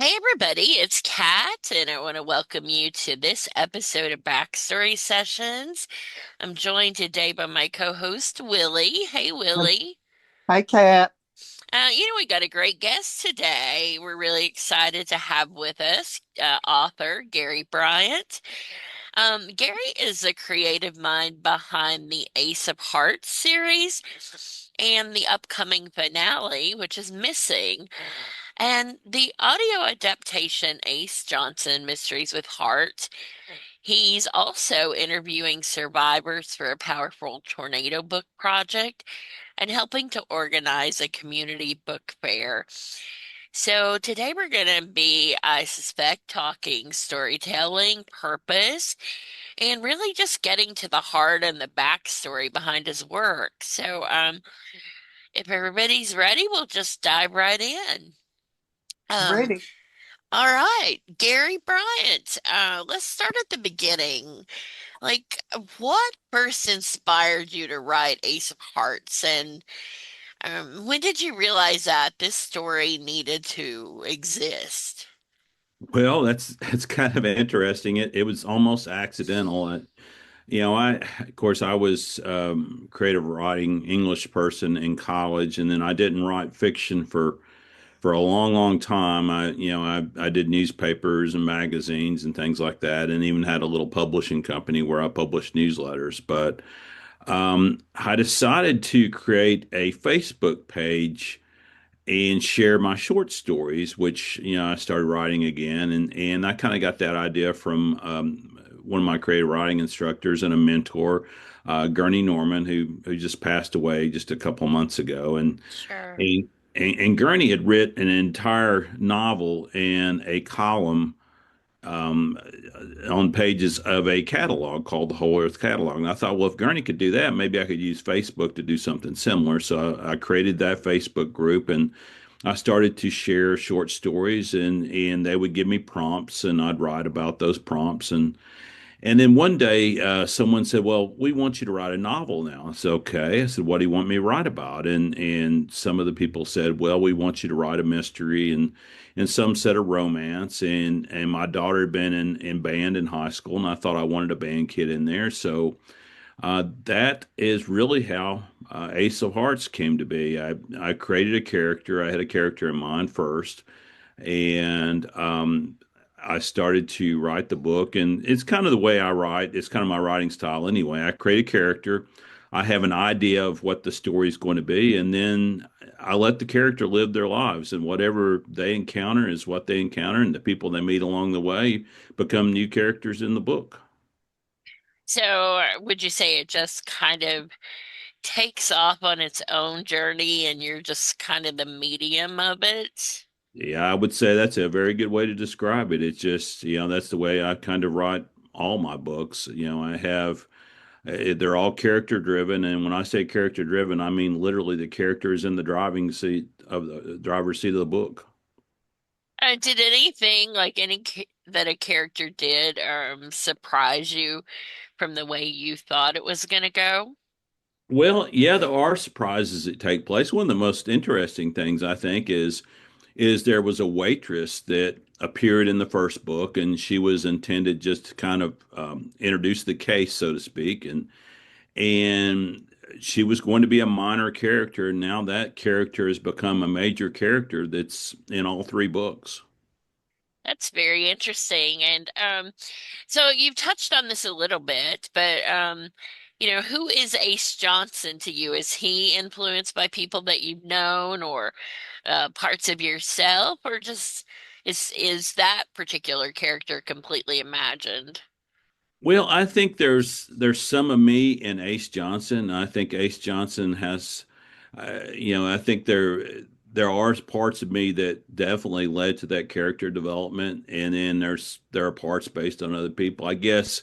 Hey everybody, it's Kat, and I want to welcome you to this episode of Backstory Sessions. I'm joined today by my co-host Willie. Hey Willie. Hi, Kat. We got a great guest today. We're really excited to have with us author Gary Bryant. Gary is the creative mind behind the Ace of Hearts series and the upcoming finale, which is missing. And the audio adaptation Ace Johnson Mysteries with Heart. He's also interviewing survivors for a powerful tornado book project and helping to organize a community book fair. So today we're going to be, I suspect, talking storytelling, purpose, and really just getting to the heart and the backstory behind his work. If everybody's ready, we'll just dive right in. Um, Ready. all right, Gary Bryant. Let's start at the beginning. What first inspired you to write Ace of Hearts, and when did you realize that this story needed to exist? Well, that's kind of interesting. It was almost accidental. Of course, I was creative writing English person in college, and then I didn't write fiction for a long, long time. I did newspapers and magazines and things like that, and even had a little publishing company where I published newsletters. But I decided to create a Facebook page and share my short stories, which I started writing again, and I kind of got that idea from one of my creative writing instructors and a mentor, Gurney Norman, who just passed away just a couple months ago, Sure. and and Gurney had written an entire novel and a column um, on pages of a catalog called the Whole Earth Catalog. And I thought, well, if Gurney could do that, maybe I could use Facebook to do something similar. So I created that Facebook group and I started to share short stories and they would give me prompts and I'd write about those prompts and then one day, someone said, "Well, we want you to write a novel now." I said, "Okay." I said, "What do you want me to write about?" And some of the people said, "Well, we want you to write a mystery," and some said a romance. And my daughter had been in band in high school, and I thought I wanted a band kid in there. So that is really how Ace of Hearts came to be. I created a character. I had a character in mind first, and I started to write the book, and it's kind of the way I write. It's kind of my writing style anyway. I create a character, I have an idea of what the story is going to be, and then I let the character live their lives, and whatever they encounter is what they encounter, and the people they meet along the way become new characters in the book. Would you say it just kind of takes off on its own journey and you're just kind of the medium of it? Yeah, I would say that's a very good way to describe it. It's just, that's the way I kind of write all my books. I have they're all character driven, and when I say character driven, I mean literally the character is in the driving seat of the driver's seat of the book. Did anything like that a character did surprise you from the way you thought it was going to go? Well, yeah, there are surprises that take place. One of the most interesting things I think is there was a waitress that appeared in the first book, and she was intended just to kind of introduce the case, so to speak, and she was going to be a minor character. Now that character has become a major character that's in all three books. That's very interesting. So you've touched on this a little bit, but who is Ace Johnson to you? Is he influenced by people that you've known or parts of yourself, or just is that particular character completely imagined? Well, I think there's some of me in Ace Johnson. I think Ace Johnson has, I think there are parts of me that definitely led to that character development, and then there are parts based on other people. I guess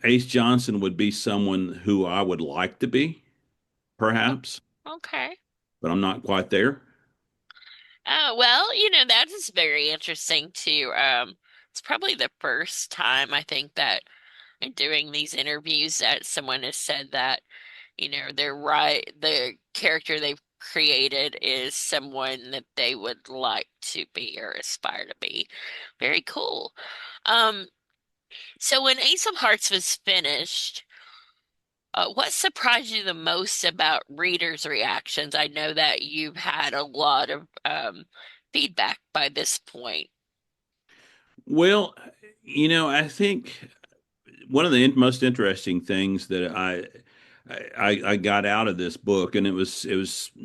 Ace Johnson would be someone who I would like to be, Oh, perhaps, okay. but I'm not quite there. Well, that is very interesting too. It's probably the first time I think that in doing these interviews that someone has said that, they're right, the character they've created is someone that they would like to be or aspire to be. Very cool. Um, so when Ace of Hearts was finished, what surprised you the most about readers' reactions? I know that you've had a lot of feedback by this point. Well, I think one of the most interesting things that I got out of this book, and it was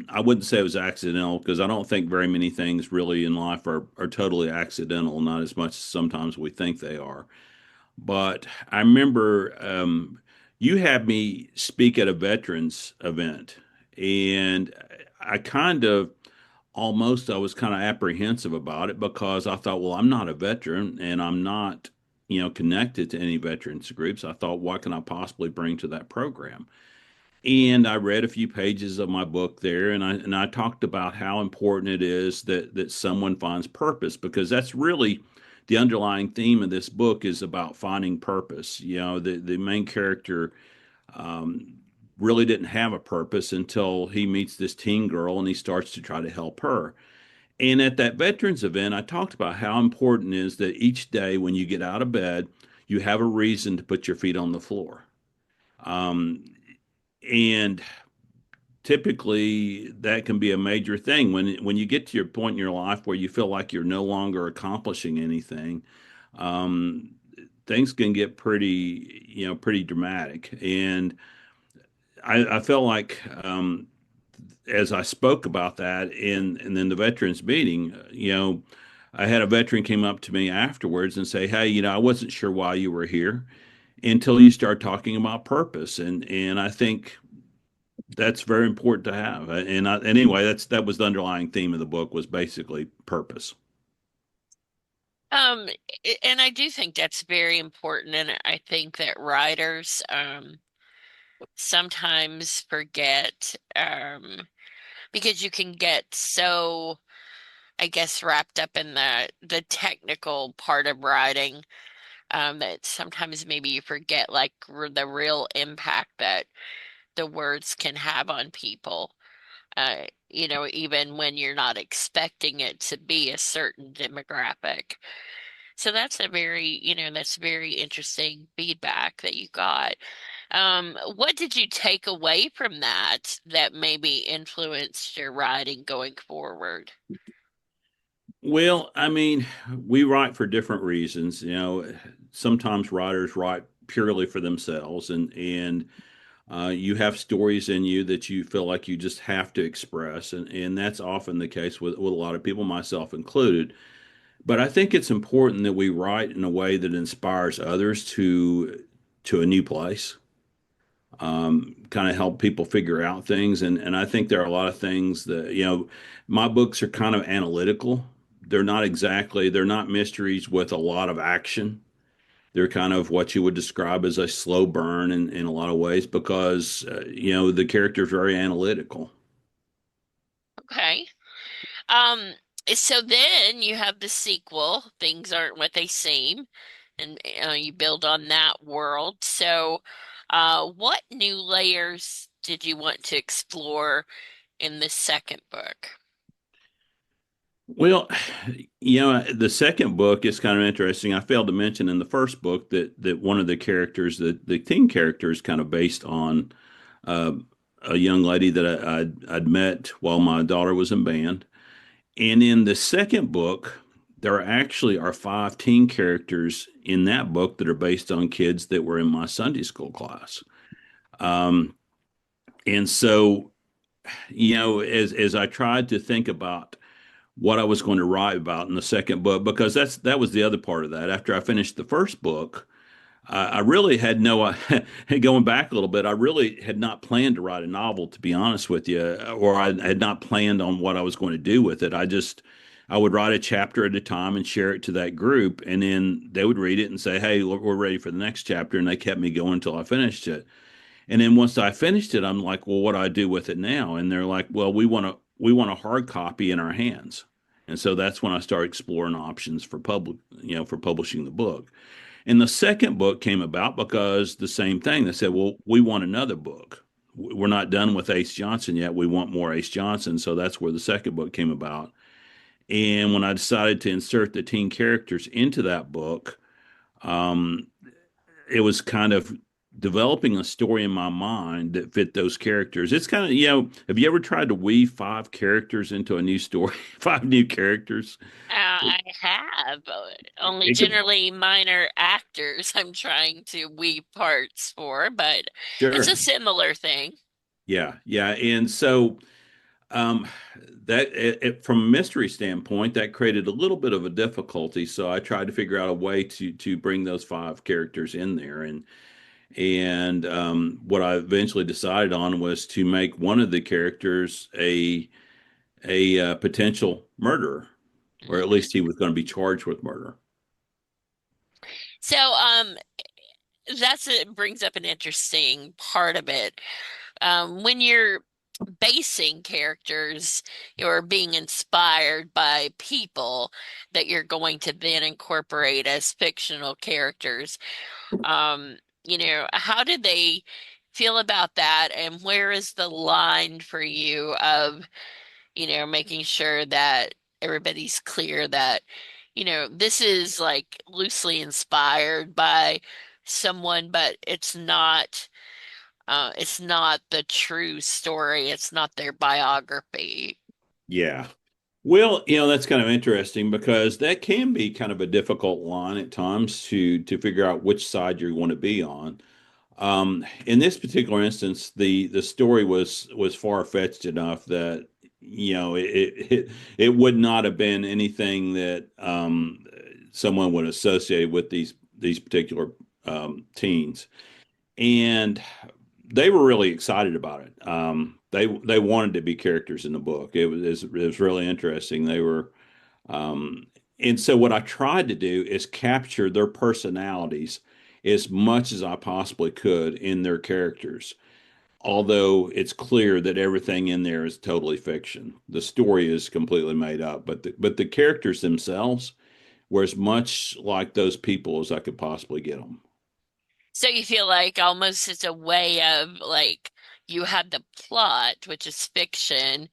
I wouldn't say it was accidental because I don't think very many things really in life are totally accidental, not as much as sometimes we think they are. But I remember you had me speak at a veterans event, and I kind of I was kind of apprehensive about it because I thought, well, I'm not a veteran and I'm not, connected to any veterans groups. I thought, what can I possibly bring to that program? And I read a few pages of my book there, and I talked about how important it is that someone finds purpose because that's really the underlying theme of this book is about finding purpose. The main character um, really didn't have a purpose until he meets this teen girl and he starts to try to help her. And at that veterans event, I talked about how important it is that each day when you get out of bed, you have a reason to put your feet on the floor. Um, and typically that can be a major thing when you get to your point in your life where you feel like you're no longer accomplishing anything. Um, things can get pretty dramatic. And I felt like as I spoke about that in then the veterans meeting, I had a veteran came up to me afterwards and say, "Hey, I wasn't sure why you were here until you start talking about purpose." And I think that's very important to have. And anyway, that was the underlying theme of the book was basically purpose. Um, and I do think that's very important, and I think that writers sometimes forget because you can get so, I guess, wrapped up in the technical part of writing that sometimes maybe you forget like the real impact that the words can have on people. Even when you're not expecting it to be a certain demographic. So that's very interesting feedback that you got. What did you take away from that maybe influenced your writing going forward? Well, I mean, we write for different reasons. Sometimes writers write purely for themselves, and you have stories in you that you feel like you just have to express, and that's often the case with a lot of people, myself included. But I think it's important that we write in a way that inspires others to a new place, kind of help people figure out things. And I think there are a lot of things that, my books are kind of analytical. They're not mysteries with a lot of action. They're kind of what you would describe as a slow burn in a lot of ways because, the character is very analytical. Okay. Um, so then you have the sequel, Things Aren't What They Seem, and you build on that world. So, what new layers did you want to explore in the second book? Well, the second book is kind of interesting. I failed to mention in the first book that one of the characters, the teen character, is kind of based on uh, a young lady that I'd met while my daughter was in band. And in the second book, there actually are five teen characters in that book that are based on kids that were in my Sunday school class. Um, and so, as I tried to think about what I was going to write about in the second book, because that was the other part of that. After I finished the first book, I really had no, going back a little bit, I really had not planned to write a novel, to be honest with you, or I had not planned on what I was going to do with it. I would write a chapter at a time and share it to that group, and then they would read it and say, "Hey, we're ready for the next chapter," and they kept me going until I finished it. And then once I finished it, I'm like, "Well, what do I do with it now?" And they're like, "Well, we want a hard copy in our hands." And so that's when I started exploring options for publishing the book. And the second book came about because the same thing. They said, well, we want another book. we're not done with Ace Johnson yet. We want more Ace Johnson. So that's where the second book came about. And when I decided to insert the teen characters into that book, um, it was kind of developing a story in my mind that fit those characters. It's kind of, have you ever tried to weave five characters into a new story, five new characters? I have only It could, generally minor actors I'm trying to weave parts for, but it's sure. a similar thing. Yeah, yeah. And so um, from a mystery standpoint, that created a little bit of a difficulty. So I tried to figure out a way to bring those five characters in there, and what I eventually decided on was to make one of the characters a potential murderer, or at Mhm. least he was going to be charged with murder. So, it brings up an interesting part of it. When you're basing characters, you're being inspired by people that you're going to then incorporate as fictional characters. Um, how did they feel about that, and where is the line for you of, making sure that everybody's clear that, this is like loosely inspired by someone, but it's not the true story. It's not their biography. Yeah. Well, that's kind of interesting because that can be kind of a difficult line at times to figure out which side you're going to be on. In this particular instance, the story was far-fetched enough that it would not have been anything that someone would associate with these particular teens, and they were really excited about it. They wanted to be characters in the book. It was really interesting. They were and so what I tried to do is capture their personalities as much as I possibly could in their characters. Although it's clear that everything in there is totally fiction. The story is completely made up, but the characters themselves were as much like those people as I could possibly get them. So you feel like almost it's a way of like you had the plot, which is fiction,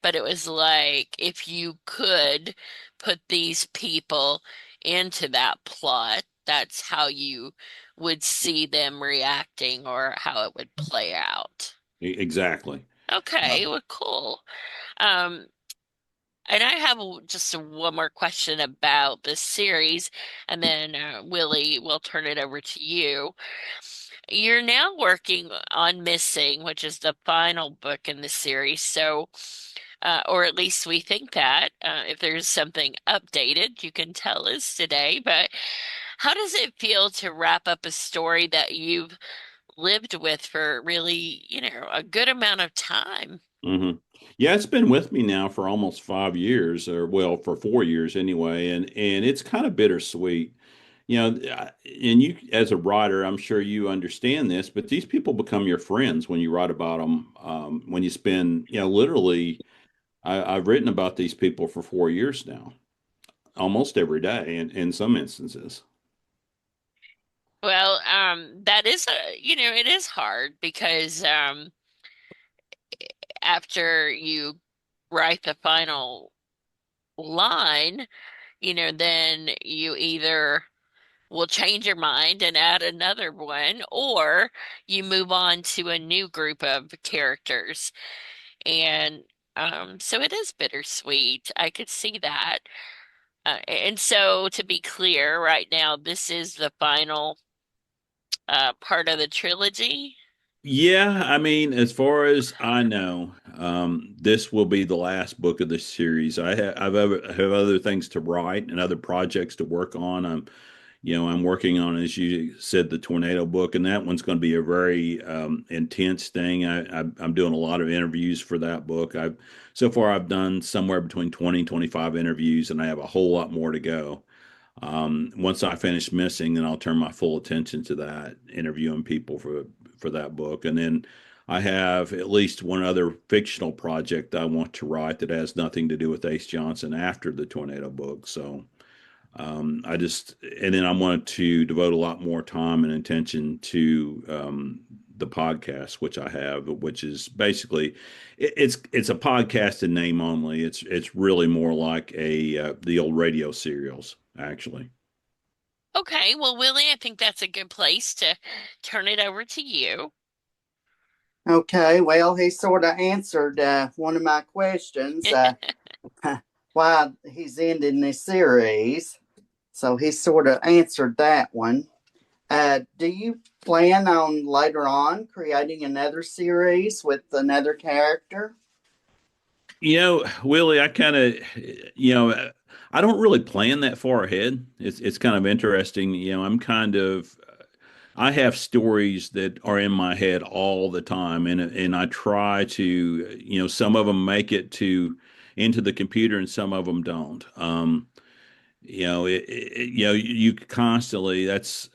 but it was like if you could put these people into that plot, that's how you would see them reacting or how it would play out. Exactly. Okay, well, cool. Um, and I have just one more question about this series, and then Willie, we'll turn it over to you. You're now working on Missing, which is the final book in the series. So, or at least we think that. If there's something updated, you can tell us today. But how does it feel to wrap up a story that you've lived with for really, a good amount of time? hmm Yeah, it's been with me now for almost 5 years, or well, for 4 years anyway, and it's kind of bittersweet. And you, as a writer, I'm sure you understand this, but these people become your friends when you write about them. When you spend, literally, I've written about these people for 4 years now, almost every day, in some instances. Well, that is it is hard because after you write the final line, then you either will change your mind and add another one, or you move on to a new group of characters. And so it is bittersweet. I could see that. And so to be clear, right now, this is the final part of the trilogy. Yeah, I mean, as far as I know, this will be the last book of the series. Have other things to write and other projects to work on. I'm working on, as you said, the tornado book, and that one's going to be a very intense thing. I'm doing a lot of interviews for that book. So far I've done somewhere between 20 and 25 interviews, and I have a whole lot more to go. Once I finish Missing, then I'll turn my full attention to that, interviewing people for that book, and then I have at least one other fictional project I want to write that has nothing to do with Ace Johnson after the tornado book. So I just, and then I wanted to devote a lot more time and attention to the podcast, which I have, which is basically it's a podcast in name only. It's really more like a the old radio serials, actually. Okay, well, Willie, I think that's a good place to turn it over to you. Okay, well, he sort of answered one of my questions, why he's ending this series. So he sort of answered that one. Do you plan on later on creating another series with another character? Willie, I kind of, I don't really plan that far ahead. It's kind of interesting. I have stories that are in my head all the time, and I try to, some of them make it to into the computer, and some of them don't. You constantly, that's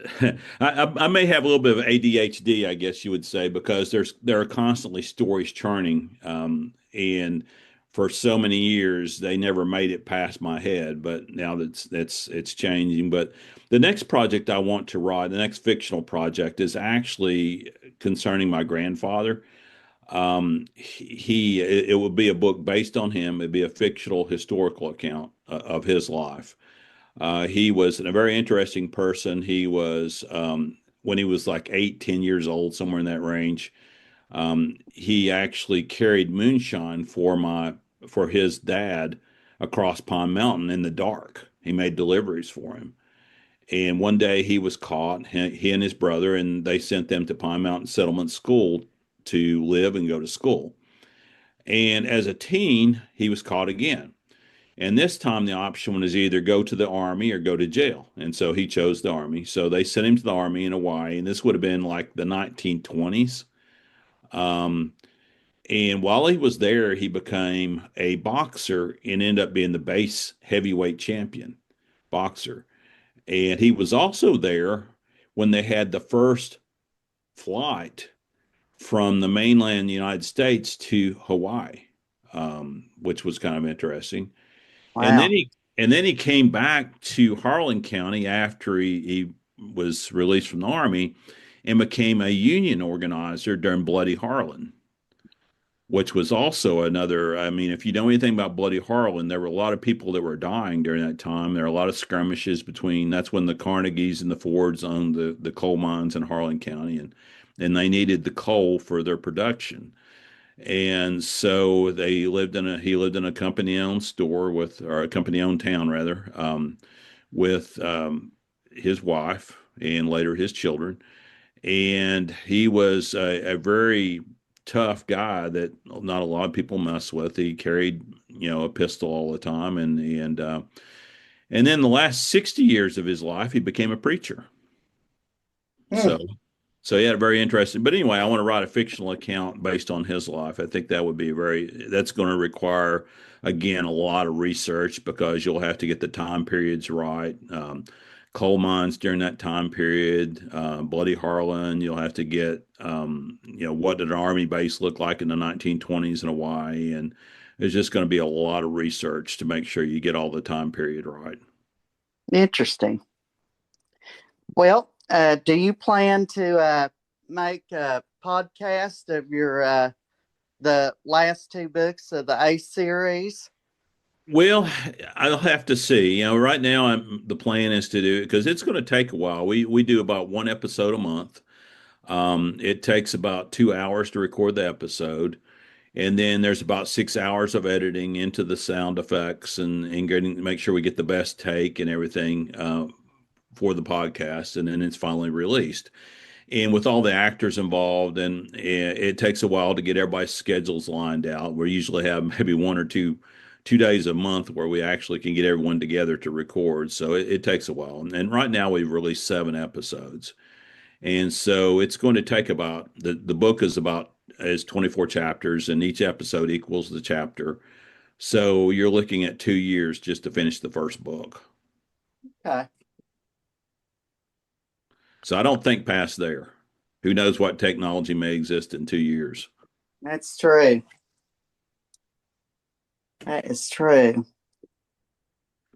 I may have a little bit of ADHD, I guess you would say, because there are constantly stories churning, and for so many years they never made it past my head, but now that's it's changing. But the next project I want to write, the next fictional project, is actually concerning my grandfather. It would be a book based on him. It'd be a fictional historical account of his life. He was a very interesting person. He was, when he was like 8, 10 years old, somewhere in that range, he actually carried moonshine for his dad across Pine Mountain in the dark. He made deliveries for him. And one day he was caught, he and his brother, and they sent them to Pine Mountain Settlement School to live and go to school. And as a teen, he was caught again. And this time the option was either go to the army or go to jail. And so he chose the army. So they sent him to the army in Hawaii. And this would have been like the 1920s. Um, and while he was there, he became a boxer and ended up being the base heavyweight champion boxer. And he was also there when they had the first flight from the mainland United States to Hawaii, which was kind of interesting. And then Wow, he came back to Harlan County after he was released from the army and became a union organizer during Bloody Harlan, which was also another. I mean, if you know anything about Bloody Harlan, there were a lot of people that were dying during that time. There were a lot of skirmishes between. That's when the Carnegies and the Fords owned the coal mines in Harlan County, and they needed the coal for their production. And so he lived in a company owned store or a company owned town rather, with his wife and later his children. And he was a very tough guy that not a lot of people mess with. He carried, a pistol all the time. And then the last 60 years of his life, he became a preacher. hmm, So So yeah, very interesting. But anyway, I want to write a fictional account based on his life. I think that would be that's going to require, again, a lot of research because you'll have to get the time periods right. Coal mines during that time period, Bloody Harlan, you'll have to get, what did an army base look like in the 1920s in Hawaii? And there's just going to be a lot of research to make sure you get all the time period right. interesting. Well, do you plan to make a podcast of your the last two books of the A series? Well, I'll have to see. Right now the plan is to do it because it's going to take a while. We do about one episode a month. It takes about 2 hours to record the episode, and then there's about 6 hours of editing into the sound effects and getting make sure we get the best take and everything for the podcast, and then it's finally released. And with all the actors involved, and it takes a while to get everybody's schedules lined out. We usually have maybe 1 or 2 days a month where we actually can get everyone together to record. So it takes a while. And right now we've released 7 episodes, and so it's going to take about the book is 24 chapters, and each episode equals the chapter. So you're looking at 2 years just to finish the first book. Okay, So I don't think past there. Who knows what technology may exist in 2 years? that's true. That is true.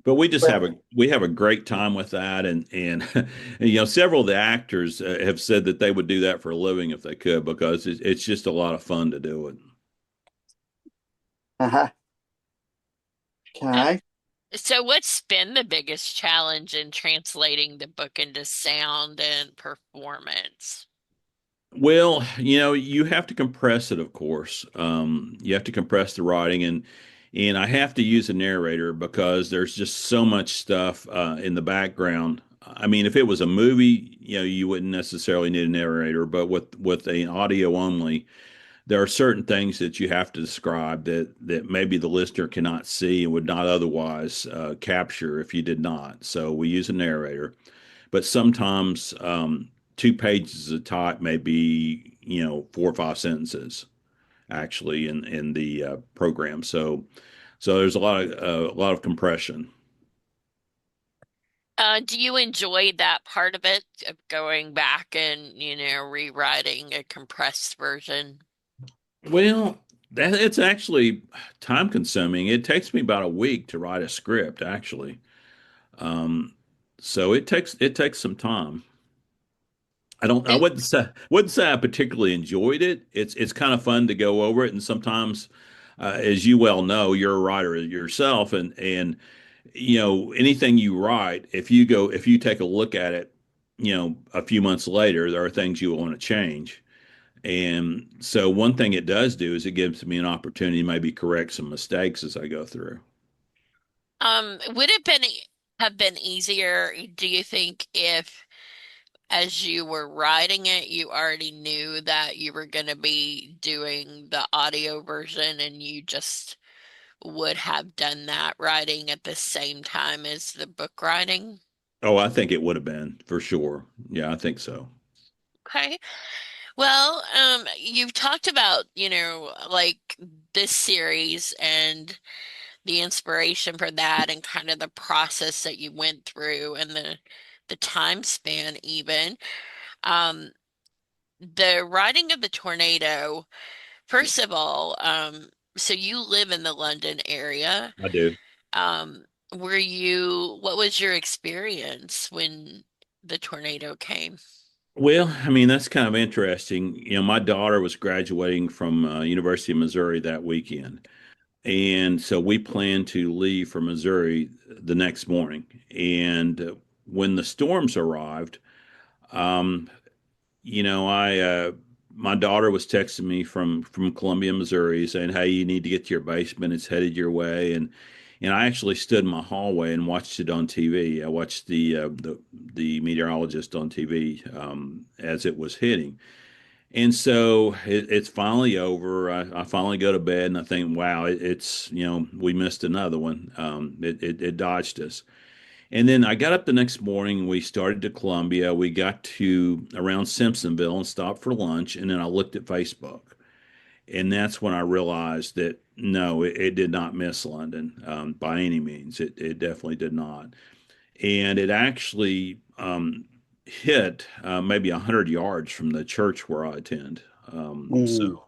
But we just Well, have a great time with that, and several of the actors have said that they would do that for a living if they could because it's just a lot of fun to do it. uh-huh. Uh, Okay. so, what's been the biggest challenge in translating the book into sound and performance? Well, you have to compress it, of course. You have to compress the writing, and I have to use a narrator because there's just so much stuff in the background. I mean, if it was a movie, you wouldn't necessarily need a narrator, but with an audio only, there are certain things that you have to describe that maybe the listener cannot see and would not otherwise capture if you did not. So we use a narrator, but sometimes 2 pages of type may be 4 or 5 sentences actually in the program. So there's a lot of compression. Do you enjoy that part of it, of going back and, rewriting a compressed version? Well, it's actually time consuming. It takes me about a week to write a script actually. Um, so it takes some time. I And wouldn't say I particularly enjoyed it. It's kind of fun to go over it, and sometimes, as you well know, you're a writer yourself, and anything you write, if you take a look at it, a few months later, there are things you want to change. And so one thing it does do is it gives me an opportunity to maybe correct some mistakes as I go through. would it have been easier, do you think, if as you were writing it, you already knew that you were going to be doing the audio version and you just would have done that writing at the same time as the book writing? Oh, I think it would have been for sure. Yeah, I think so. Okay. Well, you've talked about, like this series and the inspiration for that and kind of the process that you went through and the time span even. Um, the writing of the tornado, first of all, so you live in the London area. I do. What was your experience when the tornado came? Well, I mean, that's kind of interesting. My daughter was graduating from University of Missouri that weekend. And so we planned to leave for Missouri the next morning. And when the storms arrived, um, I my daughter was texting me from Columbia, Missouri, saying, "Hey, you need to get to your basement. It's headed your way." And I actually stood in my hallway and watched it on TV. I watched the meteorologist on TV as it was hitting. And so it's finally over. I finally go to bed and I think, wow, it's we missed another one. It dodged us. And then I got up the next morning. We started to Columbia. We got to around Simpsonville and stopped for lunch. And then I looked at Facebook. And that's when I realized that no, it did not miss London by any means. It definitely did not. And it actually hit maybe 100 yards from the church where I attend. Mm,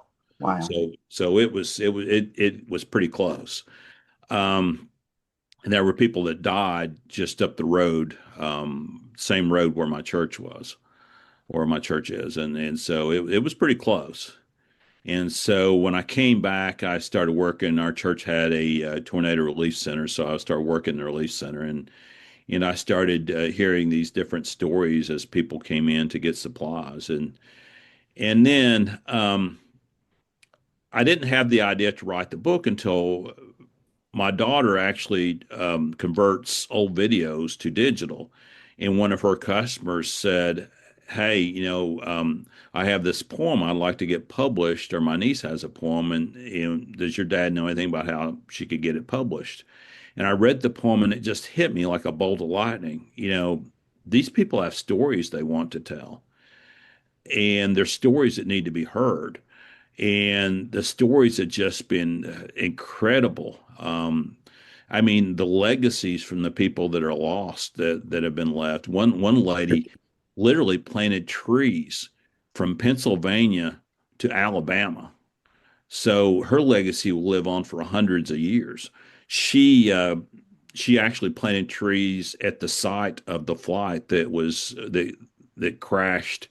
wow. So it was pretty close. Um, and there were people that died just up the road, same road where my church was, where my church is, and so it was pretty close. And so when I came back, I started working. Our church had a, tornado relief center, so I started working in the relief center, and I started hearing these different stories as people came in to get supplies, and then I didn't have the idea to write the book until my daughter actually converts old videos to digital. And one of her customers said, "Hey, I have this poem I'd like to get published, or my niece has a poem, and does your dad know anything about how she could get it published?" And I read the poem, and it just hit me like a bolt of lightning. These people have stories they want to tell, and they're stories that need to be heard. And the stories have just been incredible. I mean, the legacies from the people that are lost that have been left. One lady literally planted trees from Pennsylvania to Alabama, so her legacy will live on for hundreds of years. She she actually planted trees at the site of the flight that crashed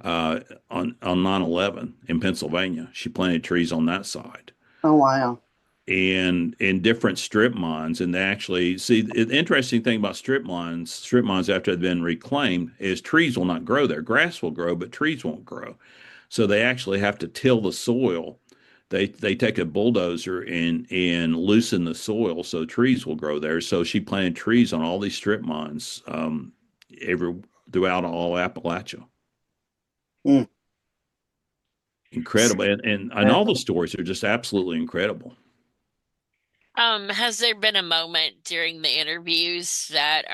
on 9/11 in Pennsylvania. She planted trees on that side Oh, wow. and in different strip mines. And they actually see the interesting thing about strip mines after they've been reclaimed is trees will not grow there. Grass will grow, but trees won't grow. So they actually have to till the soil. They take a bulldozer and loosen the soil so trees will grow there. So she planted trees on all these strip mines every throughout all Appalachia. Mm. Incredible, and Uh, all the stories are just absolutely incredible. Has there been a moment during the interviews that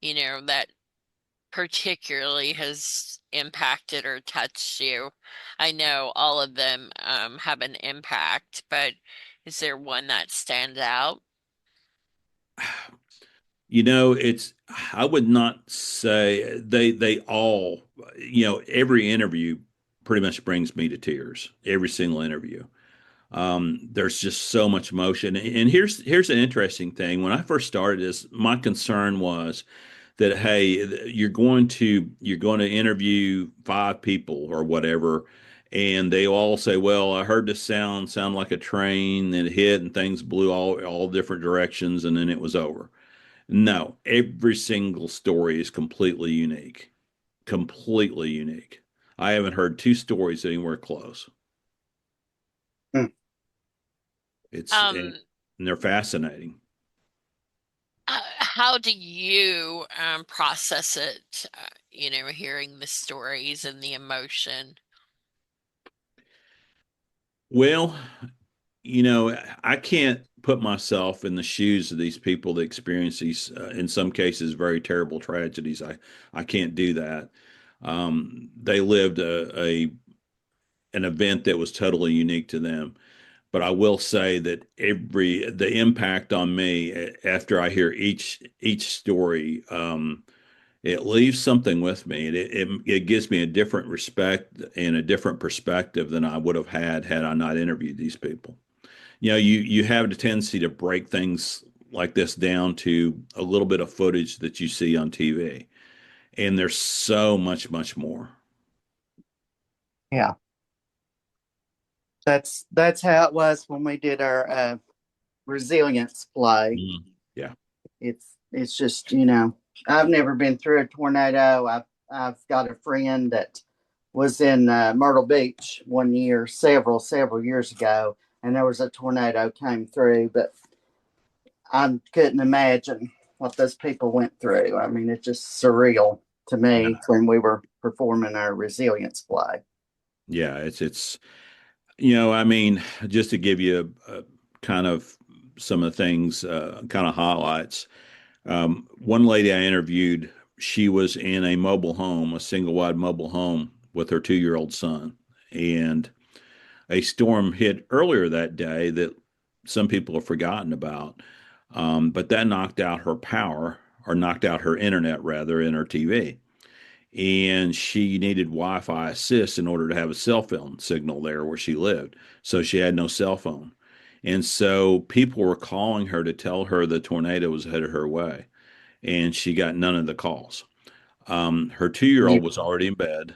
that particularly has impacted or touched you? I know all of them have an impact, but is there one that stands out? It's I would not say they all, every interview pretty much brings me to tears. Every single interview. There's just so much emotion. And here's an interesting thing. When I first started this, my concern was that hey, you're going to interview five people or whatever, and they all say, "Well, I heard this sound like a train and it hit and things blew all different directions, and then it was over." No, every single story is completely unique. Completely unique. I haven't heard two stories anywhere close. mm. And Um, they're fascinating. how do you process it? Hearing the stories and the emotion. Well, I can't put myself in the shoes of these people that experience these, in some cases, very terrible tragedies. I can't do that. They lived an event that was totally unique to them. But I will say that the impact on me after I hear each story, it leaves something with me. It gives me a different respect and a different perspective than I would have had I not interviewed these people. You have the tendency to break things like this down to a little bit of footage that you see on TV, and there's so much more. Yeah. That's how it was when we did our resilience play. Mhm. Yeah. It's just, I've never been through a tornado. I've got a friend that was in Myrtle Beach one year, several years ago, and there was a tornado came through, but I couldn't imagine what those people went through. I mean, it's just surreal to Yeah. me when we were performing our resilience play. Yeah. It's I mean, just to give you a kind of some of the things, kind of highlights. One lady I interviewed, she was in a mobile home, a single wide mobile home with her 2-year old son. And a storm hit earlier that day that some people have forgotten about. But that knocked out her power, or knocked out her internet rather, in her TV. And she needed Wi-Fi assist in order to have a cell phone signal there where she lived. So she had no cell phone. And so people were calling her to tell her the tornado was headed her way, and she got none of the calls. Her 2-year Yeah. old was already in bed.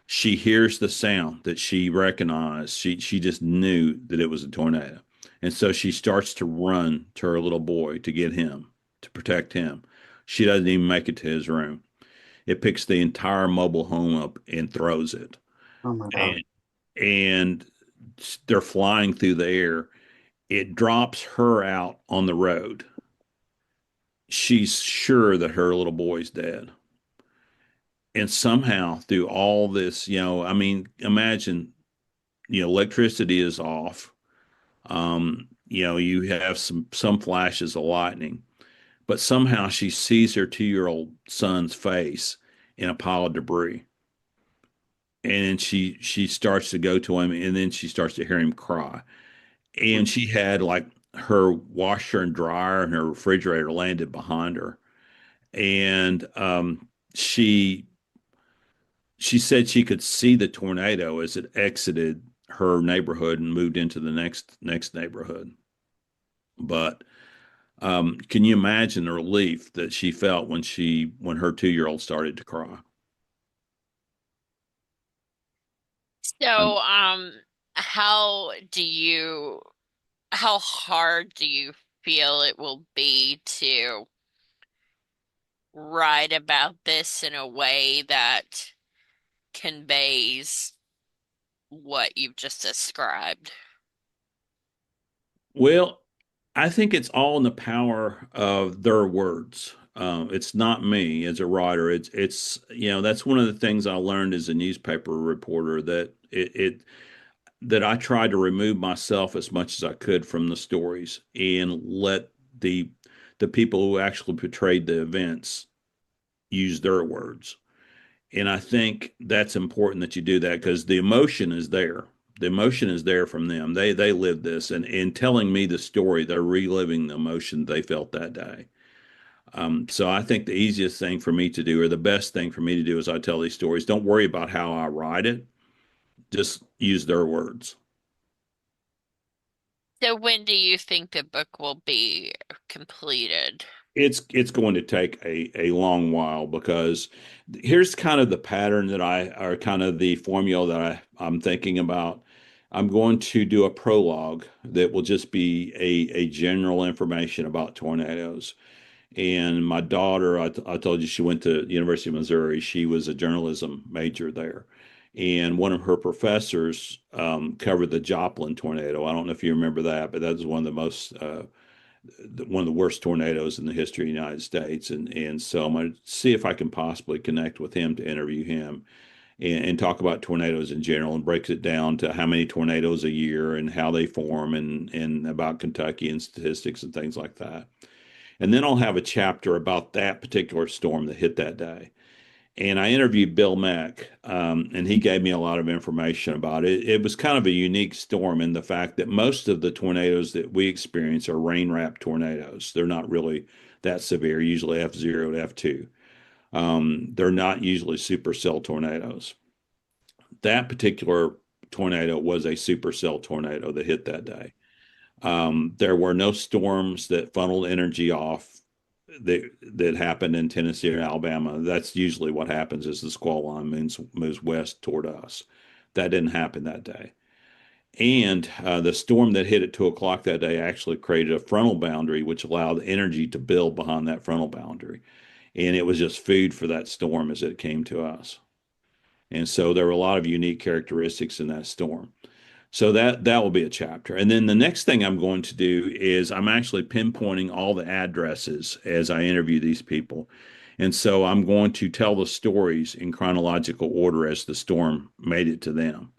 She hears the sound that she recognized. She just knew that it was a tornado. And so she starts to run to her little boy to get him, to protect him. She doesn't even make it to his room. It picks the entire mobile home up and throws it. Oh my God. And and they're flying through the air. It drops her out on the road. She's sure that her little boy's dead. And somehow through all this, I mean, imagine, electricity is off. You have some flashes of lightning, but somehow she sees her 2-year old son's face in a pile of debris. And she starts to go to him, and then she starts to hear him cry. And she had like her washer and dryer and her refrigerator landed behind her. And she said she could see the tornado as it exited her neighborhood and moved into the next neighborhood. But Can you imagine the relief that she felt when her 2-year-old started to cry? Um, So, how do you, how hard do you feel it will be to write about this in a way that conveys what you've just described? well, I think it's all in the power of their words. It's not me as a writer. That's one of the things I learned as a newspaper reporter that I tried to remove myself as much as I could from the stories and let the the people who actually portrayed the events use their words. And I think that's important that you do that because the emotion is there. The emotion is there from them. They lived this, and in telling me the story, they're reliving the emotion they felt that day. So I think the easiest thing for me to do, or the best thing for me to do, as I tell these stories, don't worry about how I write it. Just use their words. So, when do you think the book will be completed? It's going to take a long while because here's kind of the pattern or kind of the formula that I'm thinking about. I'm going to do a prologue that will just be a general information about tornadoes. And my daughter, I told you she went to the University of Missouri. She was a journalism major there. And one of her professors covered the Joplin tornado. I don't know if you remember that, but that was one of the worst tornadoes in the history of the United States. And so I'm going to see if I can possibly connect with him to interview him and talk about tornadoes in general and breaks it down to how many tornadoes a year and how they form and about Kentucky and statistics and things like that. And then I'll have a chapter about that particular storm that hit that day. And I interviewed Bill Mack, and he gave me a lot of information about it. It was kind of a unique storm in the fact that most of the tornadoes that we experience are rain-wrapped tornadoes. They're not really that severe, usually F0 to F2. They're not usually supercell tornadoes. That particular tornado was a supercell tornado that hit that day. There were no storms that funneled energy off that happened in Tennessee or Alabama. That's usually what happens as the squall line moves west toward us. That didn't happen that day. And the storm that hit at 2 o'clock that day actually created a frontal boundary, which allowed energy to build behind that frontal boundary. And it was just food for that storm as it came to us. And so there were a lot of unique characteristics in that storm. So that will be a chapter. And then the next thing I'm going to do is I'm actually pinpointing all the addresses as I interview these people. And so I'm going to tell the stories in chronological order as the storm made it to them.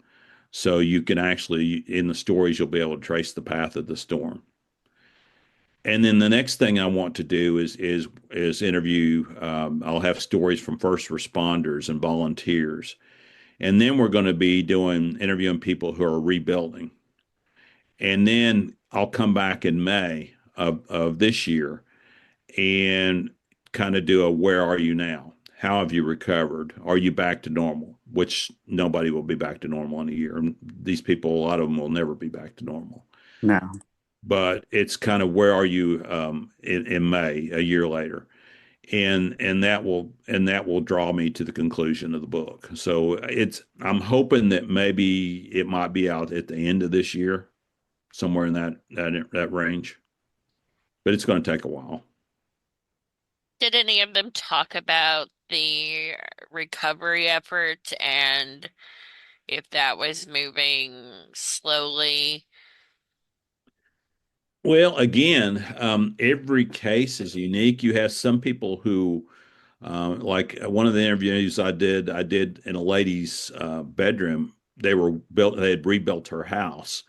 So you can actually, in the stories, you'll be able to trace the path of the storm. And then the next thing I want to do is interview. I'll have stories from first responders and volunteers, and then we're going to be doing interviewing people who are rebuilding. And then I'll come back in May of this year and kind of do a where are you now? How have you recovered? Are you back to normal? Which nobody will be back to normal in a year. And these people, a lot of them will never be back to normal. No. But it's kind of where are you in May, a year later, and that will draw me to the conclusion of the book. So I'm hoping that maybe it might be out at the end of this year, somewhere in that range, but it's going to take a while. Did any of them talk about the recovery effort and if that was moving slowly? Well, again, every case is unique. You have some people who, like one of the interviews I did in a lady's bedroom. They had rebuilt her house,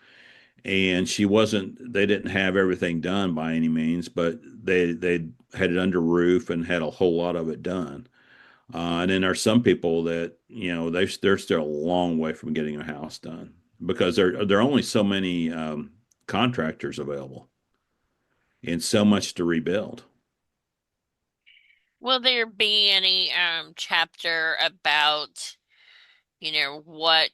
and they didn't have everything done by any means, but they had it under roof and had a whole lot of it done. And then there's some people that, they're still a long way from getting a house done because there are only so many contractors available and so much to rebuild. Will there be any chapter about, what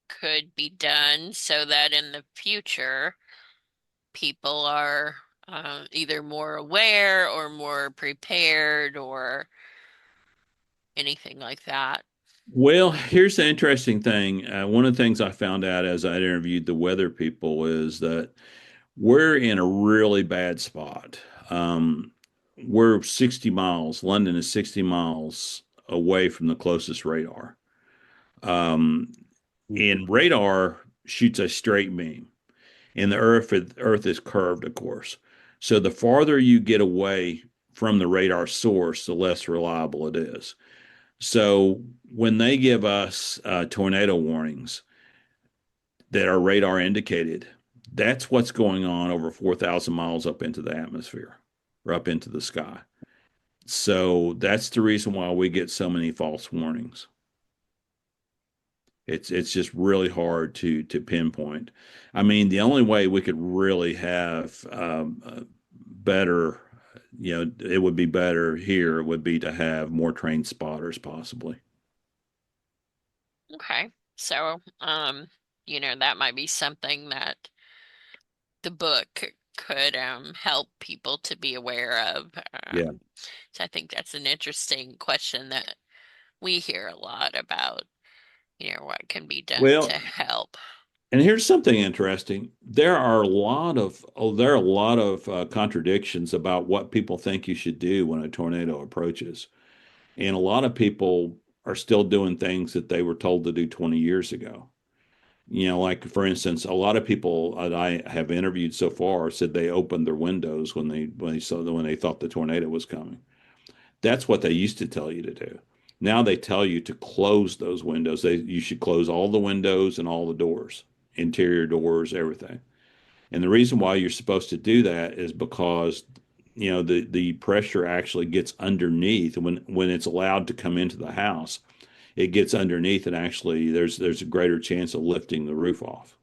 could be done so that in the future people are either more aware or more prepared or anything like that? Well, here's the interesting thing. One of the things I found out as I interviewed the weather people is that we're in a really bad spot. Um, we're 60 miles, London is 60 miles away from the closest radar. Um, and radar shoots a straight beam, and the Earth is curved, of course. So the farther you get away from the radar source, the less reliable it is. So when they give us tornado warnings that are radar indicated, that's what's going on over 4,000 miles up into the atmosphere or up into the sky. So that's the reason why we get so many false warnings. It's just really hard to pinpoint. I mean, the only way we could really have better, it would be better here would be to have more trained spotters, possibly. Okay. So, that might be something that the book could help people to be aware of. Yeah. So I think that's an interesting question that we hear a lot about, what can be done to Well, help. and here's something interesting. There are a lot of contradictions about what people think you should do when a tornado approaches. And a lot of people are still doing things that they were told to do 20 years ago. Like for instance, a lot of people that I have interviewed so far said they opened their windows when they thought the tornado was coming. That's what they used to tell you to do. Now they tell you to close those windows. You should close all the windows and all the doors, interior doors, everything. And the reason why you're supposed to do that is because the pressure actually gets underneath when it's allowed to come into the house. It gets underneath and actually there's a greater chance of lifting the roof off.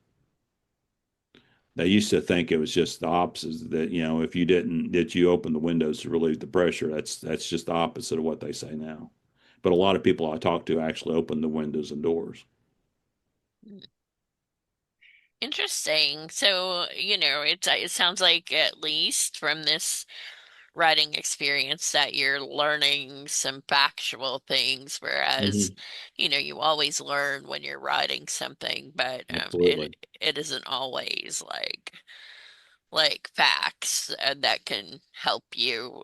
They used to think it was just the opposite that if you didn't that you open the windows to relieve the pressure. That's just the opposite of what they say now. But a lot of people I talk to actually open the windows and doors. Interesting. So, it sounds like at least from this writing experience that you're learning some factual things, whereas, Hmm. you always learn when you're writing something, but Absolutely. it isn't always like facts that can help you,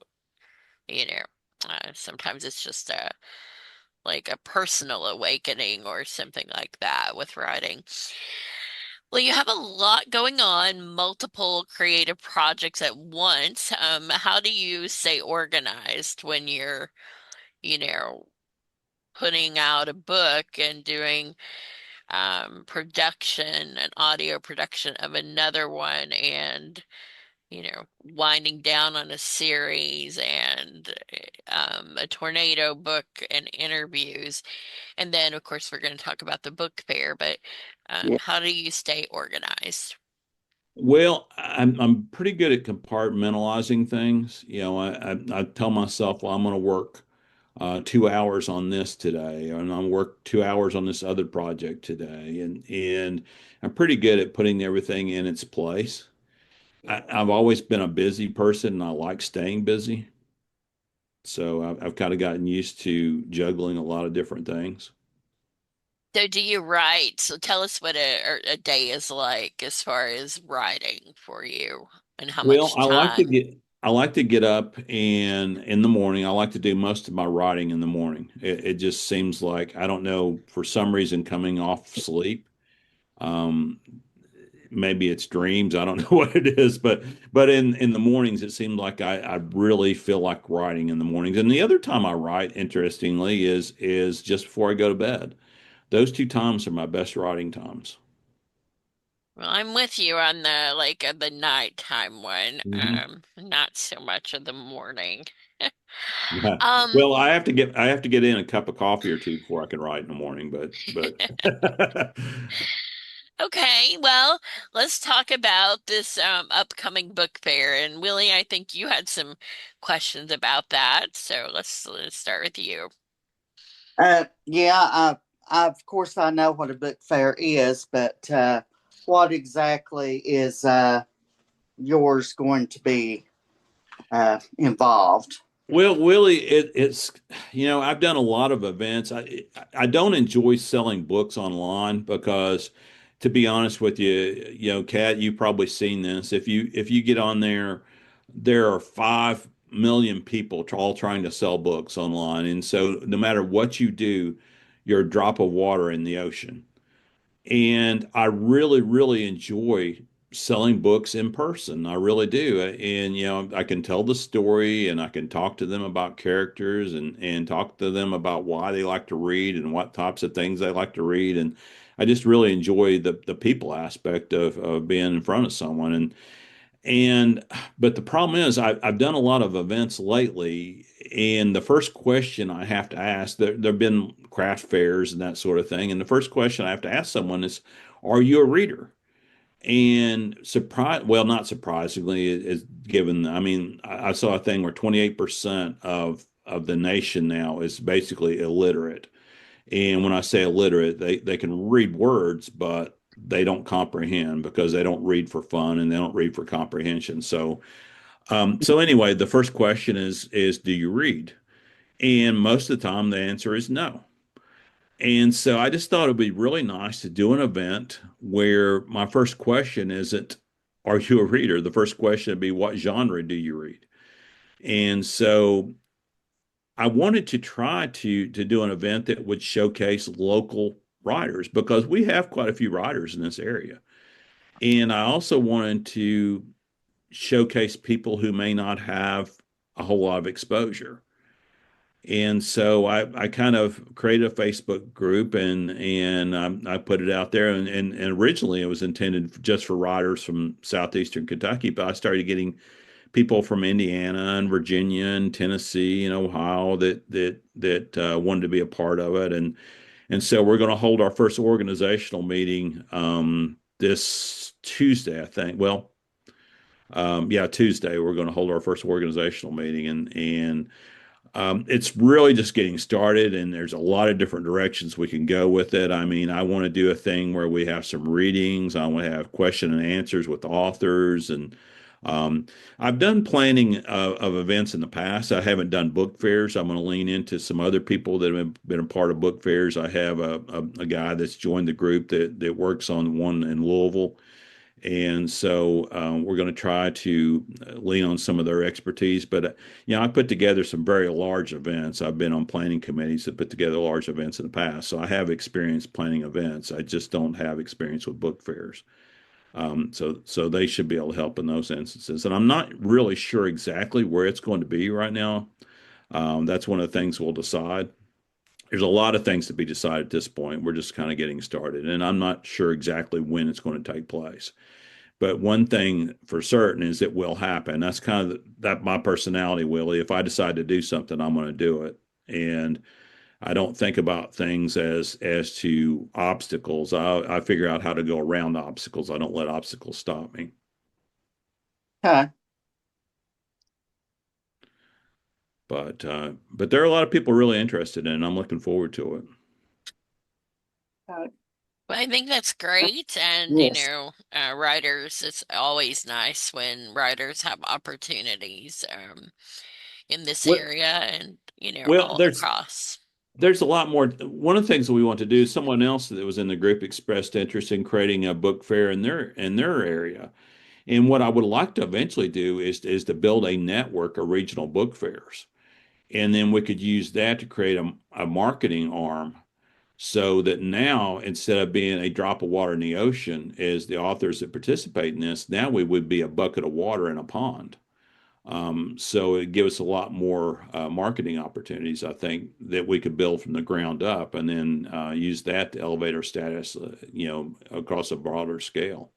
you know. Sometimes it's just like a personal awakening or something like that with writing. Well, you have a lot going on, multiple creative projects at once. How do you stay organized when you're, you know, putting out a book and doing production and audio production of another one and, winding down on a series and a tornado book and interviews? And then, of course, we're going to talk about the book fair, but Yeah. how do you stay organized? Well, I'm pretty good at compartmentalizing things. I tell myself, well, I'm going to work 2 hours on this today, and I'm work 2 hours on this other project today, and I'm pretty good at putting everything in its place. I've always been a busy person, and I like staying busy, so I've kind of gotten used to juggling a lot of different things. So do you write? So tell us what a day is like as far as writing for you and how Well, much time. I like to get up and in the morning, I like to do most of my writing in the morning. It just seems like I don't know for some reason coming off sleep. Um, maybe it's dreams. I don't know what it is, but in the mornings it seems like I really feel like writing in the mornings. And the other time I write, interestingly, is just before I go to bed. Those two times are my best writing times. Well, I'm with you on the nighttime one. Hmm. Not so much of the morning. Yeah. Um, Well, I have to get in a cup of coffee or two before I can write in the morning, but okay, well, let's talk about this upcoming book fair. And Willie, I think you had some questions about that. So let's start with you. Yeah, of course I know what a book fair is, but what exactly is yours going to be involved? Well, Willie, it's I've done a lot of events. I don't enjoy selling books online because, to be honest with you, Kat, you've probably seen this. If you get on there, there are 5 million people all trying to sell books online, and so no matter what you do, you're a drop of water in the ocean. And I really, really enjoy selling books in person. I really do. And, I can tell the story and I can talk to them about characters and talk to them about why they like to read and what types of things they like to read. And I just really enjoy the people aspect of being in front of someone. And but the problem is I've done a lot of events lately, and the first question I have to ask, there've been craft fairs and that sort of thing, and the first question I have to ask someone is, are you a reader? And well, not surprisingly, is given, I mean, I saw a thing where 28% of the nation now is basically illiterate. And when I say illiterate, they can read words, but they don't comprehend because they don't read for fun and they don't read for comprehension. So anyway, the first question is do you read? And most of the time the answer is no. And so I just thought it'd be really nice to do an event where my first question isn't, are you a reader? The first question would be, what genre do you read? And so I wanted to try to do an event that would showcase local writers because we have quite a few writers in this area. And I also wanted to showcase people who may not have a whole lot of exposure. And so I kind of created a Facebook group and I put it out there and originally it was intended just for writers from southeastern Kentucky, but I started getting people from Indiana and Virginia and Tennessee and Ohio that wanted to be a part of it, and so we're going to hold our first organizational meeting this Tuesday, I think. Well, yeah, Tuesday we're going to hold our first organizational meeting, and it's really just getting started, and there's a lot of different directions we can go with it. I mean, I want to do a thing where we have some readings. I want to have question and answers with authors, and um, I've done planning of events in the past. I haven't done book fairs. I'm going to lean into some other people that have been a part of book fairs. I have a guy that's joined the group that works on one in Louisville. And so we're going to try to lean on some of their expertise. But, I put together some very large events. I've been on planning committees that put together large events in the past. So I have experience planning events. I just don't have experience with book fairs. So they should be able to help in those instances. And I'm not really sure exactly where it's going to be right now. That's one of the things we'll decide. There's a lot of things to be decided at this point. We're just kind of getting started, and I'm not sure exactly when it's going to take place. But one thing for certain is it will happen. That's kind of that my personality, Willie. If I decide to do something, I'm going to do it. And I don't think about things as to obstacles. I figure out how to go around obstacles. I don't let obstacles stop me. Okay. But there are a lot of people really interested in it, and I'm looking forward to it. Okay. Well, I think that's great. And, Yes. writers, it's always nice when writers have opportunities in this Well, area and, well, all there's across. there's a lot more. One of the things that we want to do, someone else that was in the group expressed interest in creating a book fair in their area. And what I would like to eventually do is to build a network of regional book fairs. And then we could use that to create a marketing arm so that now instead of being a drop of water in the ocean as the authors that participate in this, now we would be a bucket of water in a pond. So it gives us a lot more marketing opportunities, I think, that we could build from the ground up and then use that to elevate our status, across a broader scale.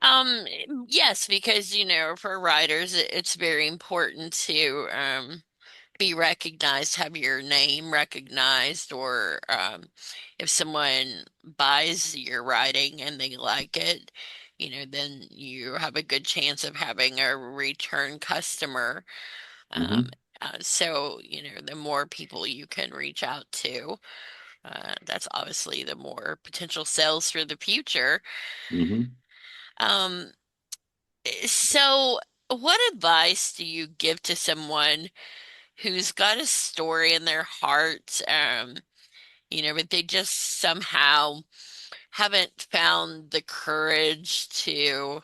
Um, yes, because, for writers, it's very important to be recognized, have your name recognized, or if someone buys your writing and they like it, then you have a good chance of having a return customer. Um, Hmm. so, the more people you can reach out to, that's obviously the more potential sales for the future. Hmm. Um, so what advice do you give to someone who's got a story in their heart, but they just somehow haven't found the courage to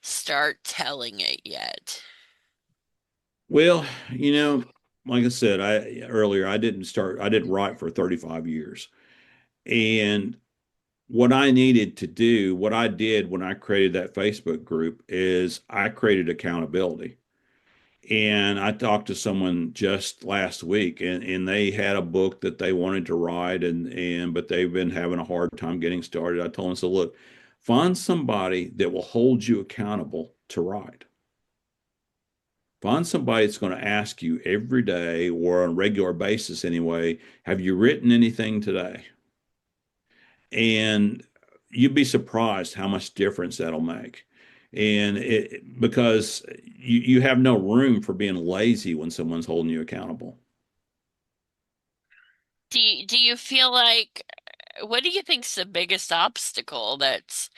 start telling it yet? Well, you know, like I said, I earlier, I didn't write for 35 years. And what I needed to do, what I did when I created that Facebook group is I created accountability. And I talked to someone just last week and they had a book that they wanted to write but they've been having a hard time getting started. I told them, so look, find somebody that will hold you accountable to write. Find somebody that's going to ask you every day or on a regular basis anyway, have you written anything today? And you'd be surprised how much difference that'll make. Because you have no room for being lazy when someone's holding you accountable. Do you feel like what do you think's the biggest obstacle that's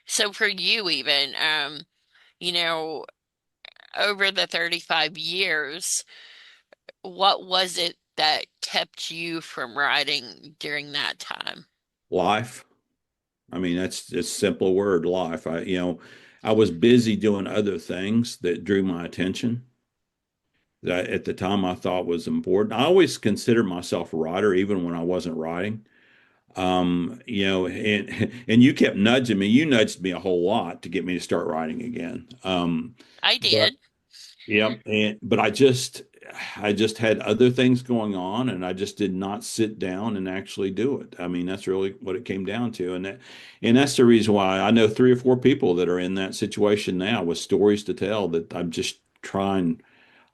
so for you even you know over the 35 years, what was it that kept you from writing during that time? Life. I mean, that's it's a simple word, life. I was busy doing other things that drew my attention that at the time I thought was important. I always considered myself a writer, even when I wasn't writing. And you kept nudging me. You nudged me a whole lot to get me to start writing again. I But did. Yep. But I just had other things going on and I just did not sit down and actually do it. I mean, that's really what it came down to. And that's the reason why I know three or four people that are in that situation now with stories to tell that I'm just trying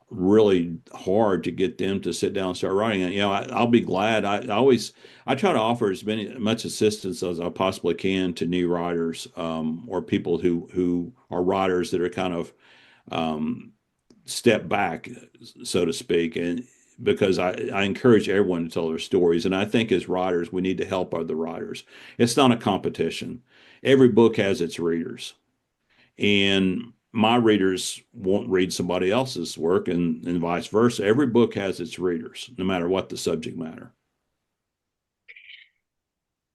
really hard to get them to sit down and start writing. And, I'll be glad. I try to offer as much assistance as I possibly can to new writers, or people who are writers that are kind of, um, step back, so to speak, and because I encourage everyone to tell their stories. And I think as writers, we need to help other writers. It's not a competition. Every book has its readers, and my readers won't read somebody else's work, and vice versa. Every book has its readers, no matter what the subject matter.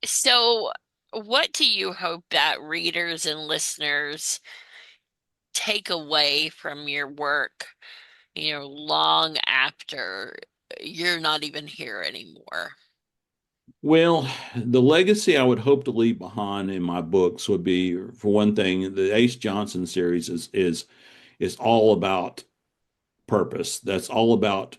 So, what do you hope that readers and listeners take away from your work, long after you're not even here anymore? Well, the legacy I would hope to leave behind in my books would be, for one thing, the Ace Johnson series is all about purpose. That's all about,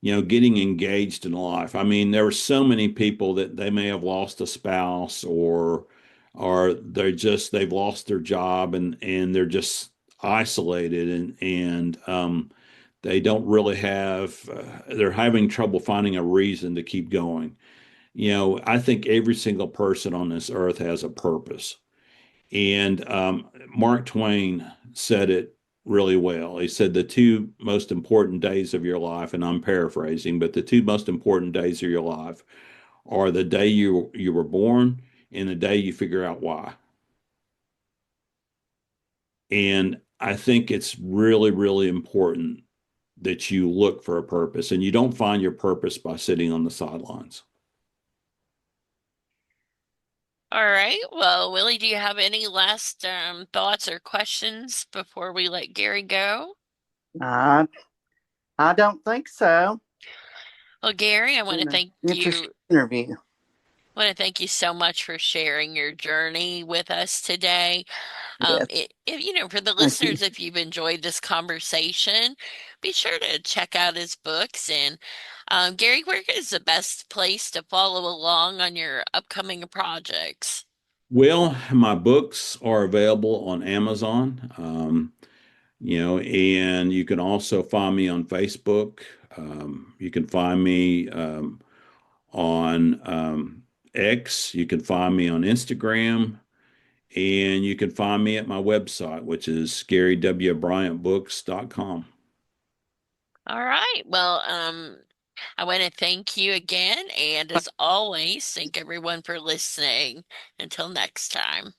getting engaged in life. I mean, there were so many people that they may have lost a spouse or they've lost their job and they're just isolated and they don't really they're having trouble finding a reason to keep going. I think every single person on this earth has a purpose. And Mark Twain said it really well. He said the two most important days of your life, and I'm paraphrasing, but the two most important days of your life are the day you were born and the day you figure out why. And I think it's really, really important that you look for a purpose and you don't find your purpose by sitting on the sidelines. All right. Well, Willie, do you have any last thoughts or questions before we let Gary go? I I don't think so. Well, Gary, I want to Been an thank interesting you. interview. I want to thank you so much for sharing your journey with us today. Yes, For the thank you. listeners, if you've enjoyed this conversation, be sure to check out his books. And Gary, where is the best place to follow along on your upcoming projects? Well, my books are available on Amazon. And you can also find me on Facebook. You can find me on X. You can find me on Instagram. And you can find me at my website, which is GaryWBryantBooks.com. All right. Well, I want to thank you again, and as always, thank everyone for listening. Until next time.